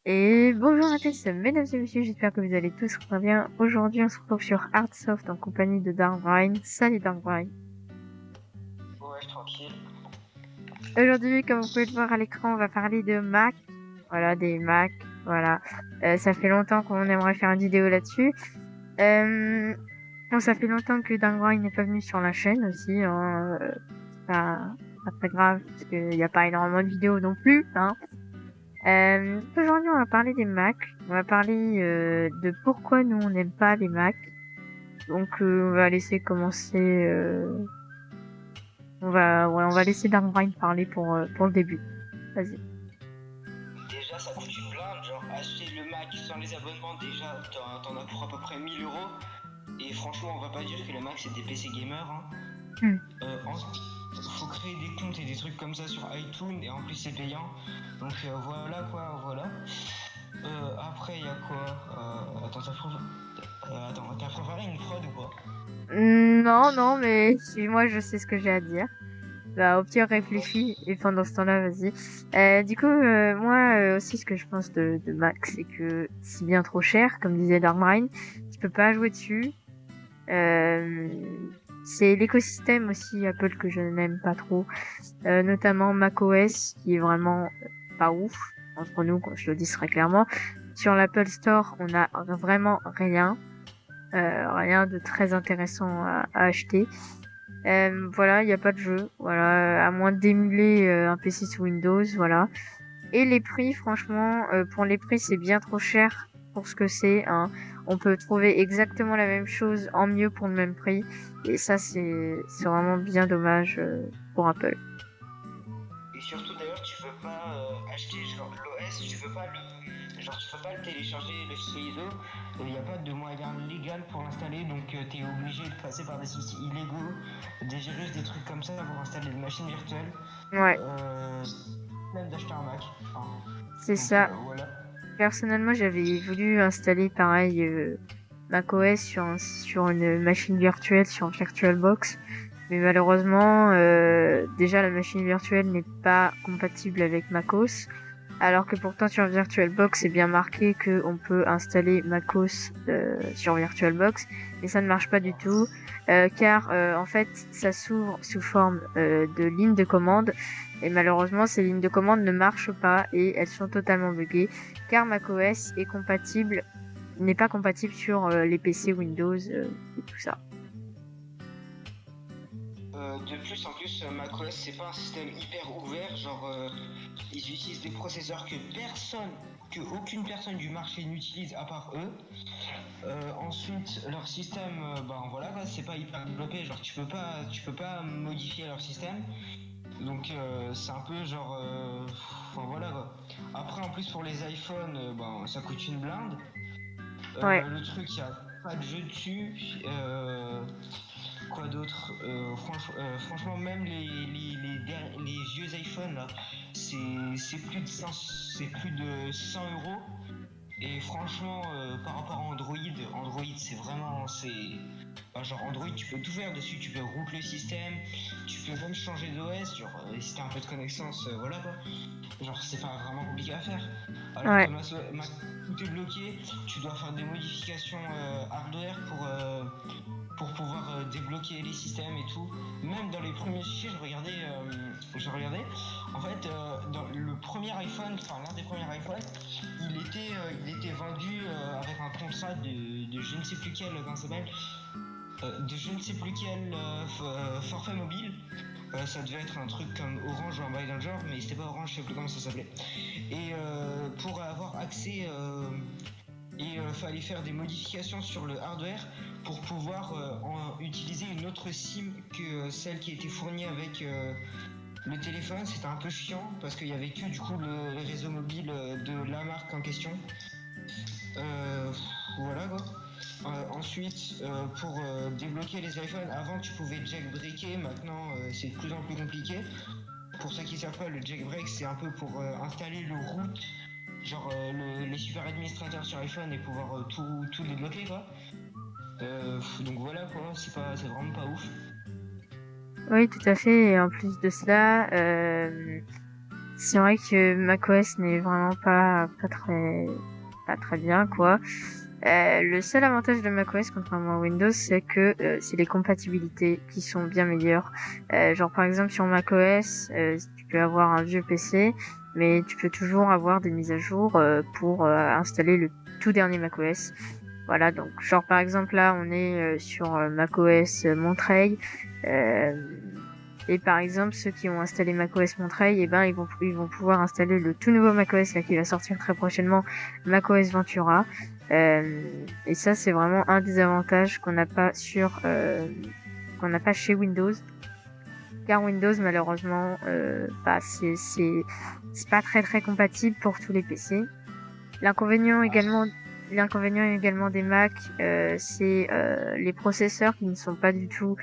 Et bonjour à tous, mesdames et messieurs, j'espère que vous allez tous très bien. Aujourd'hui, on se retrouve sur Artsoft en compagnie de Darkbrain. Salut Darkbrain. Ouais, tranquille. Aujourd'hui, comme vous pouvez le voir à l'écran, on va parler de Mac. Voilà, des Mac. Voilà. Ça fait longtemps qu'on aimerait faire une vidéo là-dessus. Euh, bon, ça fait longtemps que Darkbrain n'est pas venu sur la chaîne aussi. Hein. C'est pas très grave, parce qu'il n'y a pas énormément de vidéos non plus. Hein. Aujourd'hui, on va parler des Mac. On va parler de pourquoi nous on n'aime pas les Mac. Donc, on va laisser commencer. On va laisser Darwin parler pour le début. Vas-y. Déjà, ça coûte une blinde. Genre, acheter le Mac sans les abonnements, déjà, t'en as pour à peu près 1000 euros. Et franchement, on va pas dire que le Mac c'est des PC gamers. Hein. Hmm. Ensuite, faut créer des comptes et des trucs comme ça sur iTunes. Et en plus, c'est payant. Donc voilà quoi, voilà. Après, il y a quoi Attends, t'as préparé une prod ou pas? Non, non, mais moi je sais ce que j'ai à dire. Bah, au pire, réfléchis et pendant ce temps-là, vas-y. Du coup, moi aussi, ce que je pense de Mac, c'est que c'est bien trop cher, comme disait Darkbrain. Tu peux pas jouer dessus. Euh, c'est l'écosystème aussi Apple que je n'aime pas trop, notamment macOS qui est vraiment pas ouf entre nous, je le dis très clairement. Sur l'Apple Store, on a vraiment rien, rien de très intéressant à acheter. Voilà, il n'y a pas de jeu, voilà, à moins d'émuler un PC sous Windows, voilà. Et les prix, franchement, pour les prix, c'est bien trop cher pour ce que c'est. Hein. On peut trouver exactement la même chose en mieux pour le même prix. Et ça, c'est vraiment bien dommage pour Apple. Et surtout d'ailleurs, tu peux pas acheter genre l'OS, tu peux pas le télécharger, le fichier ISO. Il n'y a pas de moyen légal pour l'installer, donc tu es obligé de passer par des sites illégaux, des virus, des trucs comme ça pour installer des machines virtuelles, Ouais, euh, même d'acheter un Mac. Hein. c'est Donc ça. voilà. Personnellement, j'avais voulu installer pareil macOS sur une machine virtuelle, sur VirtualBox. Mais malheureusement, déjà la machine virtuelle n'est pas compatible avec macOS. Alors que pourtant sur VirtualBox, c'est bien marqué qu'on peut installer macOS sur VirtualBox. Mais ça ne marche pas du tout. Car en fait, ça s'ouvre sous forme de ligne de commande. Et malheureusement, ces lignes de commande ne marchent pas et elles sont totalement buggées. Car macOS n'est pas compatible sur les PC Windows et tout ça. De plus, en plus, macOS c'est pas un système hyper ouvert, genre ils utilisent des processeurs que aucune personne du marché n'utilise à part eux. Ensuite, leur système, ben voilà, quoi, c'est pas hyper développé, genre tu peux pas modifier leur système. Donc c'est un peu genre, enfin voilà quoi. Après, en plus pour les iPhones, ben ça coûte une blinde. Ouais, Le truc, il y a pas de jeu dessus. Quoi d'autre Franchement, même les vieux iPhones là, c'est plus de 100 euros. Et franchement, par rapport à Android c'est vraiment. Genre Android, tu peux tout faire dessus. Tu peux root le système, tu peux même changer d'OS. Genre, si t'as un peu de connaissance, voilà quoi. Genre, c'est pas vraiment compliqué à faire. Alors que ouais, tout est bloqué, tu dois faire des modifications hardware pour pouvoir débloquer les systèmes et tout. Même dans les premiers fichiers, je regardais. En fait, dans le premier iPhone, enfin l'un des premiers iPhones, il était vendu avec un contrat de je ne sais plus quel, comment ça s'appelle, de je ne sais plus quel forfait mobile. Ça devait être un truc comme Orange ou un bail dans le genre, mais c'était pas Orange, je sais plus comment ça s'appelait. Et pour avoir accès et fallait faire des modifications sur le hardware pour pouvoir utiliser une autre SIM que celle qui était fournie avec le téléphone. C'était un peu chiant parce qu'il y avait que du coup le réseau mobile de la marque en question. Euh, voilà quoi. Ensuite, pour débloquer les iPhones, avant tu pouvais jailbreaker, maintenant c'est de plus en plus compliqué. Pour ceux qui savent pas, le jailbreak c'est un peu pour installer le root, genre les super administrateurs sur iPhone et pouvoir tout débloquer quoi. Donc voilà quoi, c'est vraiment pas ouf. oui, tout à fait. Et en plus de cela, c'est vrai que macOS n'est vraiment pas très bien, quoi. Le seul avantage de macOS, contrairement à Windows, c'est que c'est les compatibilités qui sont bien meilleures. Genre par exemple sur macOS, tu peux avoir un vieux PC, mais tu peux toujours avoir des mises à jour pour installer le tout dernier macOS. Voilà, donc genre par exemple là on est sur macOS Monterey, euh, et par exemple ceux qui ont installé macOS Monterey, et ben ils vont pouvoir installer le tout nouveau macOS là qui va sortir très prochainement, macOS Ventura. Et ça c'est vraiment un des avantages qu'on n'a pas chez Windows, car Windows malheureusement c'est pas très compatible pour tous les PC. L'inconvénient également, l'inconvénient également des Mac, c'est les processeurs qui ne sont pas du tout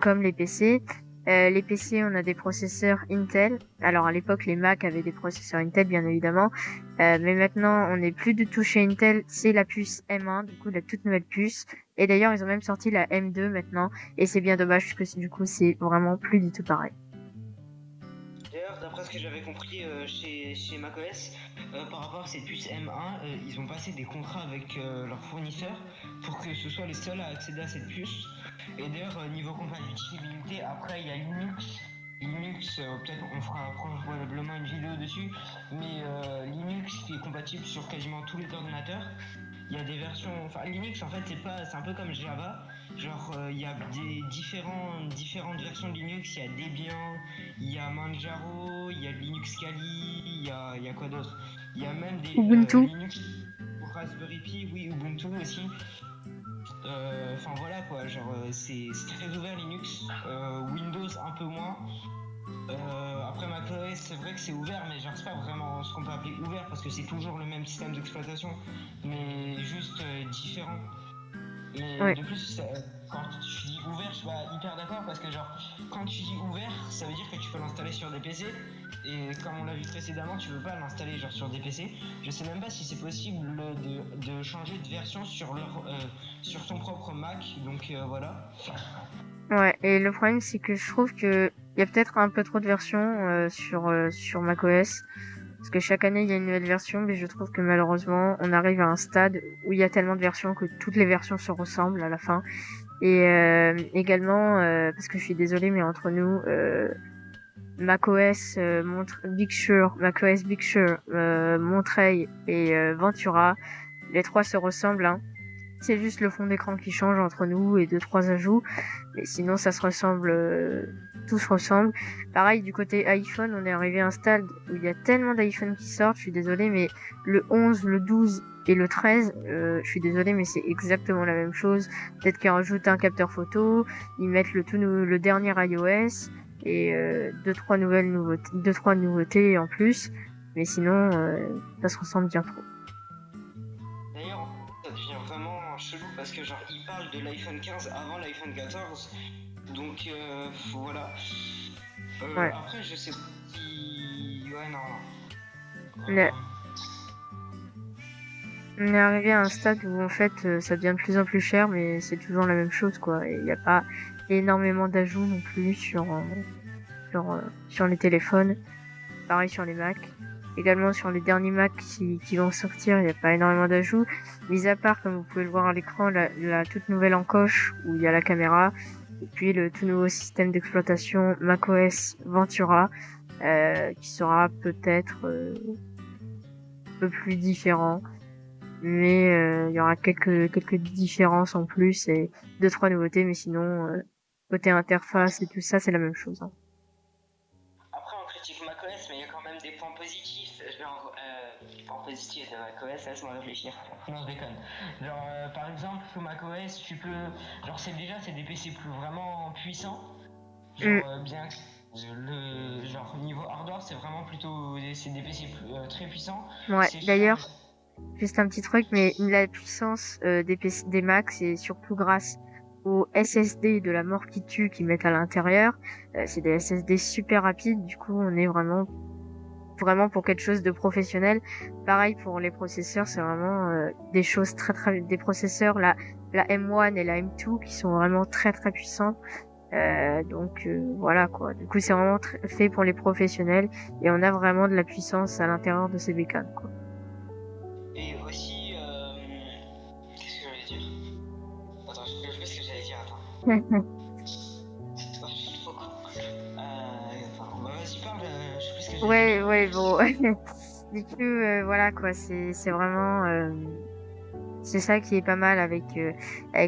comme les PC. Les PC, on a des processeurs Intel. Alors à l'époque, les Mac avaient des processeurs Intel, bien évidemment, mais maintenant, on n'est plus du tout chez Intel. C'est la puce M1, du coup, la toute nouvelle puce. Et d'ailleurs, ils ont même sorti la M2 maintenant, et c'est bien dommage parce que du coup, c'est vraiment plus du tout pareil. D'ailleurs, d'après ce que j'avais compris chez macOS, par rapport à cette puce M1, ils ont passé des contrats avec leurs fournisseurs pour que ce soit les seuls à accéder à cette puce. Et d'ailleurs, niveau compatibilité, après il y a Linux. Linux, peut-être on fera probablement une vidéo dessus, mais Linux qui est compatible sur quasiment tous les ordinateurs. Il y a des versions, enfin Linux en fait c'est un peu comme Java, genre il y a des différentes versions de Linux, il y a Debian, il y a Manjaro, il y a Linux Kali, il y a quoi d'autre? Il y a même des Ubuntu. Linux pour Raspberry Pi, oui, Ubuntu aussi. Enfin voilà quoi, genre c'est très ouvert Linux, Windows un peu moins. Après macOS, c'est vrai que c'est ouvert, mais genre c'est pas vraiment ce qu'on peut appeler ouvert parce que c'est toujours le même système d'exploitation, mais juste différent. Mais Ouais. de plus, quand tu dis ouvert, je suis pas hyper d'accord parce que genre quand tu dis ouvert, ça veut dire que tu peux l'installer sur des PC et comme on l'a vu précédemment, tu veux pas l'installer genre sur des PC. Je sais même pas si c'est possible de changer de version sur ton propre Mac, donc voilà. Ouais, et le problème c'est que je trouve que il y a peut-être un peu trop de versions sur macOS, parce que chaque année il y a une nouvelle version, mais je trouve que malheureusement on arrive à un stade où il y a tellement de versions que toutes les versions se ressemblent à la fin. Et également, parce que je suis désolée, mais entre nous, macOS Big Sur, Monterey et Ventura, les trois se ressemblent, hein. C'est juste le fond d'écran qui change entre nous et deux trois ajouts, mais sinon ça se ressemble, tout se ressemble. Pareil du côté iPhone, on est arrivé à un stade où il y a tellement d'iPhone qui sortent, je suis désolée, mais le 11, le 12 et le 13, je suis désolée, mais c'est exactement la même chose. Peut-être qu'ils rajoutent un capteur photo, ils mettent le dernier iOS et deux trois nouveautés en plus, mais sinon ça se ressemble bien trop. D'ailleurs, ça devient vraiment chelou parce que genre ils parlent de l'iPhone 15 avant l'iPhone 14, donc voilà. Ouais. Après, je sais pas si. Ouais, non, non. On est, on est arrivé à un stade où en fait ça devient de plus en plus cher, mais c'est toujours la même chose, quoi. Et il n'y a pas énormément d'ajouts non plus sur les téléphones. Pareil sur les Mac. Également sur les derniers Mac qui vont sortir, il n'y a pas énormément d'ajouts. Mis à part, comme vous pouvez le voir à l'écran, la toute nouvelle encoche où il y a la caméra. Et puis le tout nouveau système d'exploitation macOS Ventura, qui sera peut-être un peu plus différent. Mais il y aura quelques différences en plus et deux trois nouveautés, mais sinon côté interface et tout ça c'est la même chose, hein. Après, on critique macOS, mais il y a quand même des points positifs. Genre, les points positifs de macOS, laisse-moi réfléchir. Non, je déconne. Genre, par exemple, sous macOS, tu peux. Genre, c'est des PC plus vraiment puissants. Mm, Genre, bien. Genre, niveau hardware, c'est vraiment plutôt. C'est des PC très puissants. ouais, C'est cher, mais. d'ailleurs juste un petit truc, mais la puissance des PC, des Mac c'est surtout grâce aux SSD de la mort qui tue qu'ils mettent à l'intérieur. C'est des SSD super rapides, du coup on est vraiment pour quelque chose de professionnel. Pareil pour les processeurs, c'est vraiment des choses des processeurs, la M1 et la M2 qui sont vraiment très puissants. Donc voilà quoi. Du coup, c'est vraiment fait pour les professionnels et on a vraiment de la puissance à l'intérieur de ces bécanes quoi. Et aussi, qu'est-ce que j'allais dire? Attends, je sais ce que j'allais dire, attends. Oh, je suis trop con. Attends, bah vas-y parle, je sais plus ce que j'allais dire. Ouais, bon. Du coup, voilà quoi, c'est vraiment c'est ça qui est pas mal avec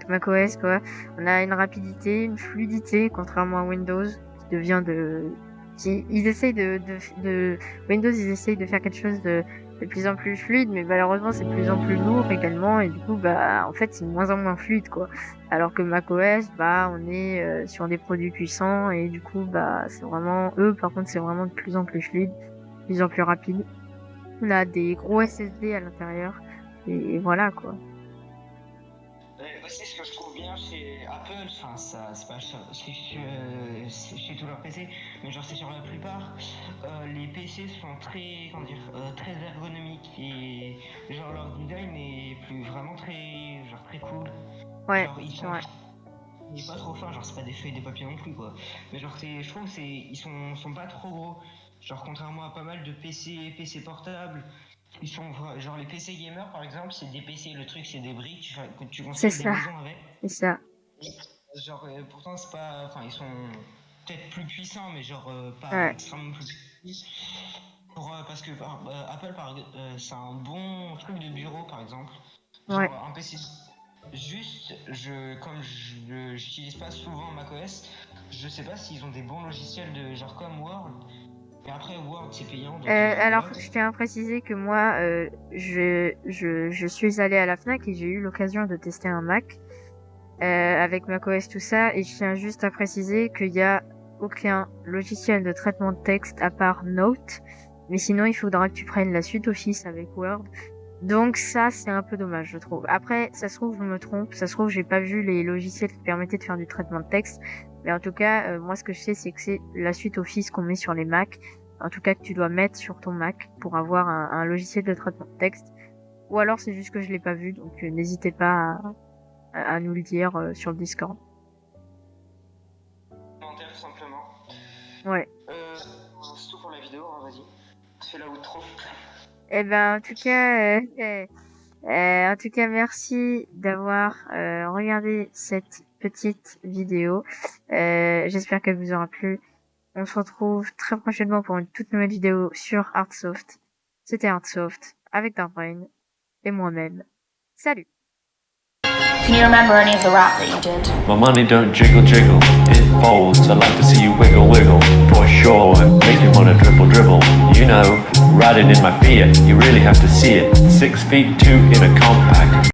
macOS quoi. On a une rapidité, une fluidité contrairement à Windows qui devient ils essayent de Windows, ils essayent de faire quelque chose de plus en plus fluide, mais malheureusement c'est de plus en plus lourd également et du coup bah en fait c'est de moins en moins fluide quoi. Alors que macOS bah on est sur des produits puissants et du coup bah c'est vraiment eux par contre c'est vraiment de plus en plus fluide, de plus en plus rapide. On a des gros SSD à l'intérieur et voilà quoi. Aussi, ce que je trouve bien chez Apple, enfin, ça, c'est pas chez tous leurs PC, mais genre, c'est sur la plupart, les PC sont très, comment dire, très ergonomiques et genre, leur design est plus vraiment très, genre, très cool. Ouais, Genre, c'est vrai. il est pas trop fin, genre, c'est pas des feuilles de papier non plus, quoi. Mais genre, je trouve que ils sont pas trop gros. Genre, contrairement à pas mal de PC portables, genre les PC gamers par exemple, c'est des PC, le truc c'est des briques, que tu C'est construis des ça, maisons avec. c'est ça. Genre pourtant c'est pas, enfin ils sont peut-être plus puissants, mais genre pas Ouais, extrêmement plus puissants. Parce que Apple c'est un bon truc de bureau par exemple. ouais. Genre un PC. Juste, comme j'utilise pas souvent macOS, je sais pas s'ils ont des bons logiciels de genre comme Word. Mais après Word c'est payant donc Alors, voilà. je tiens à préciser que moi, je suis allée à la Fnac et j'ai eu l'occasion de tester un Mac avec macOS tout ça, et je tiens juste à préciser qu'il y a aucun logiciel de traitement de texte à part Note, mais sinon il faudra que tu prennes la suite Office avec Word. Donc ça, c'est un peu dommage, je trouve. Après, ça se trouve, je me trompe, ça se trouve, j'ai pas vu les logiciels qui permettaient de faire du traitement de texte, mais en tout cas, moi, ce que je sais, c'est que c'est la suite Office qu'on met sur les Mac, en tout cas que tu dois mettre sur ton Mac pour avoir un logiciel de traitement de texte. Ou alors c'est juste que je l'ai pas vu, donc n'hésitez pas à nous le dire sur le Discord. Commentaire tout simplement. Ouais. C'est tout pour la vidéo, hein, vas-y. Fais la outro. Eh ben, en tout cas, merci d'avoir regardé cette petite vidéo. J'espère qu'elle vous aura plu. On se retrouve très prochainement pour une toute nouvelle vidéo sur Artsoft. C'était Artsoft avec Darkbrain et moi-même. Salut! Can you remember any of the rap that you did? My money don't jiggle jiggle, it folds. I like to see you wiggle wiggle, for sure. Make you wanna dribble dribble. You know, riding in my Fiat, you really have to see it. 6'2" in a compact.